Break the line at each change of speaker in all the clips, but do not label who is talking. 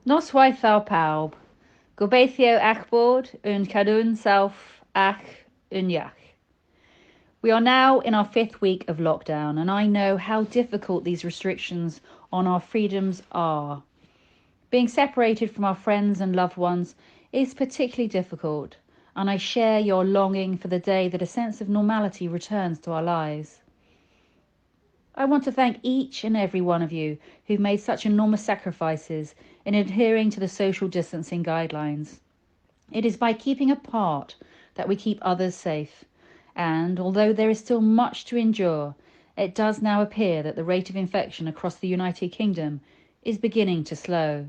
Noswaith pawb. Gobeithio ach bod yn cadw'n sauf ach yn iach. We are now in our fifth week of lockdown, and I know how difficult these restrictions on our freedoms are. Being separated from our friends and loved ones is particularly difficult, and I share your longing for the day that a sense of normality returns to our lives. I want to thank each and every one of you who've made such enormous sacrifices in adhering to the social distancing guidelines. It is by keeping apart that we keep others safe, and although there is still much to endure, it does now appear that the rate of infection across the United Kingdom is beginning to slow.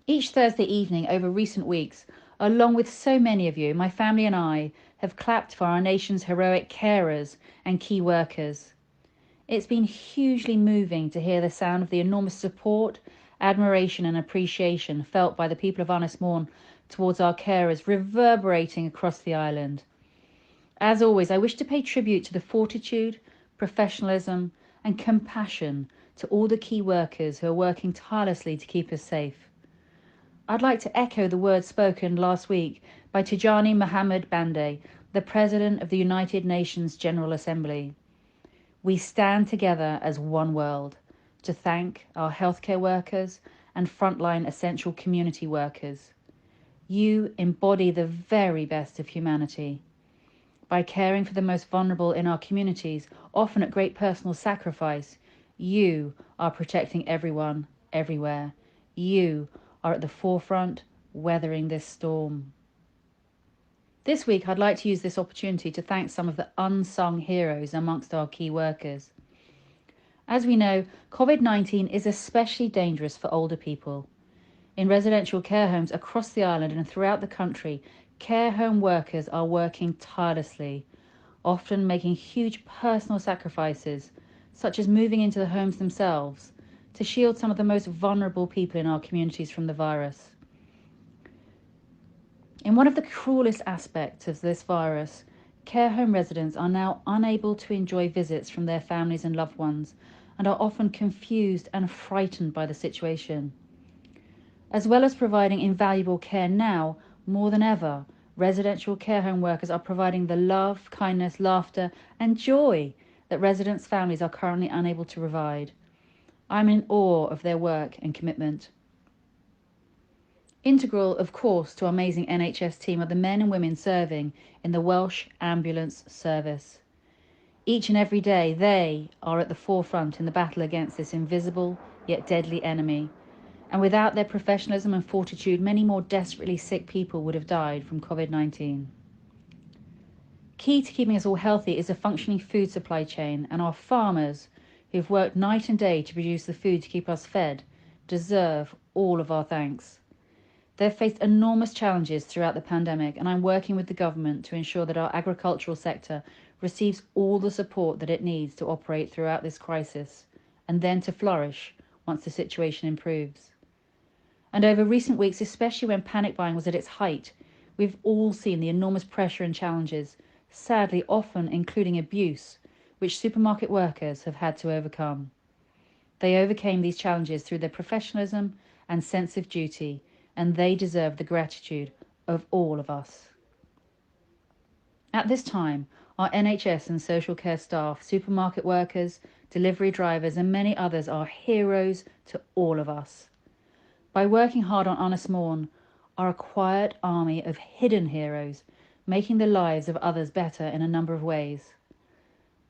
Each Thursday evening over recent weeks, along with so many of you, my family and I have clapped for our nation's heroic carers and key workers. It's been hugely moving to hear the sound of the enormous support, admiration and appreciation felt by the people of Anismorn towards our carers reverberating across the island. As always, I wish to pay tribute to the fortitude, professionalism and compassion to all the key workers who are working tirelessly to keep us safe. I'd like to echo the words spoken last week by Tijani Muhammad Bande, the President of the United Nations General Assembly. We stand together as one world to thank our healthcare workers and frontline essential community workers. You embody the very best of humanity. By caring for the most vulnerable in our communities, often at great personal sacrifice, you are protecting everyone, everywhere. You are at the forefront, weathering this storm. This week, I'd like to use this opportunity to thank some of the unsung heroes amongst our key workers. As we know, COVID-19 is especially dangerous for older people. In residential care homes across the island and throughout the country, care home workers are working tirelessly, often making huge personal sacrifices, such as moving into the homes themselves, to shield some of the most vulnerable people in our communities from the virus. In one of the cruelest aspects of this virus, care home residents are now unable to enjoy visits from their families and loved ones and are often confused and frightened by the situation. As well as providing invaluable care now, more than ever, residential care home workers are providing the love, kindness, laughter and joy that residents' families are currently unable to provide. I'm in awe of their work and commitment. Integral, of course, to our amazing NHS team are the men and women serving in the Welsh Ambulance Service. Each and every day, they are at the forefront in the battle against this invisible yet deadly enemy. And without their professionalism and fortitude, many more desperately sick people would have died from COVID-19. Key to keeping us all healthy is a functioning food supply chain, and our farmers, who've worked night and day to produce the food to keep us fed, deserve all of our thanks. They've faced enormous challenges throughout the pandemic, and I'm working with the government to ensure that our agricultural sector receives all the support that it needs to operate throughout this crisis, and then to flourish once the situation improves. And over recent weeks, especially when panic buying was at its height, we've all seen the enormous pressure and challenges, sadly often including abuse, which supermarket workers have had to overcome. They overcame these challenges through their professionalism and sense of duty, and they deserve the gratitude of all of us. At this time, our NHS and social care staff, supermarket workers, delivery drivers and many others are heroes to all of us. By working hard on Anismorn, are a quiet army of hidden heroes, making the lives of others better in a number of ways.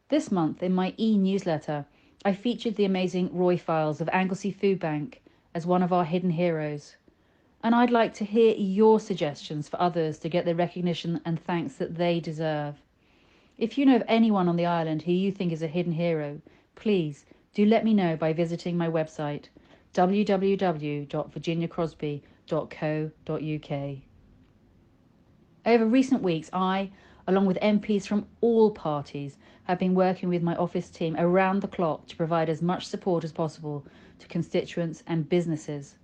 This month, in my e-newsletter, I featured the amazing Roy Files of Anglesey Food Bank as one of our hidden heroes. And I'd like to hear your suggestions for others to get the recognition and thanks that they deserve. If you know of anyone on the island who you think is a hidden hero, please do let me know by visiting my website, www.virginiacrosbie.co.uk. Over recent weeks, I, along with MPs from all parties, have been working with my office team around the clock to provide as much support as possible to constituents and businesses.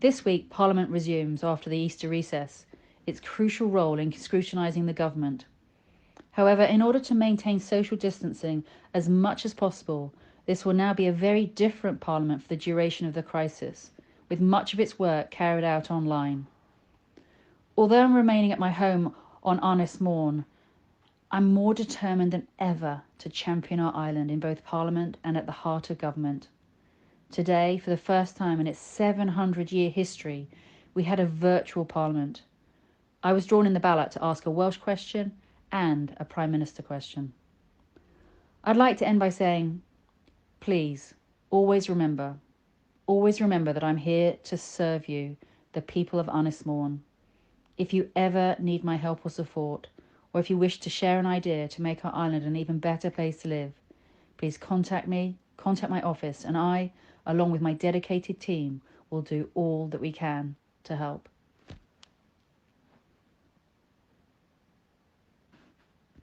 This week, Parliament resumes after the Easter recess its crucial role in scrutinising the government. However, in order to maintain social distancing as much as possible, this will now be a very different Parliament for the duration of the crisis, with much of its work carried out online. Although I'm remaining at my home on Arnis Morn, I'm more determined than ever to champion our island in both Parliament and at the heart of government. Today, for the first time in its 700-year history, we had a virtual Parliament. I was drawn in the ballot to ask a Welsh question and a Prime Minister question. I'd like to end by saying, please, always remember that I'm here to serve you, the people of Ynys Môn. If you ever need my help or support, or if you wish to share an idea to make our island an even better place to live, please contact me, contact my office, and I, along with my dedicated team, will do all that we can to help.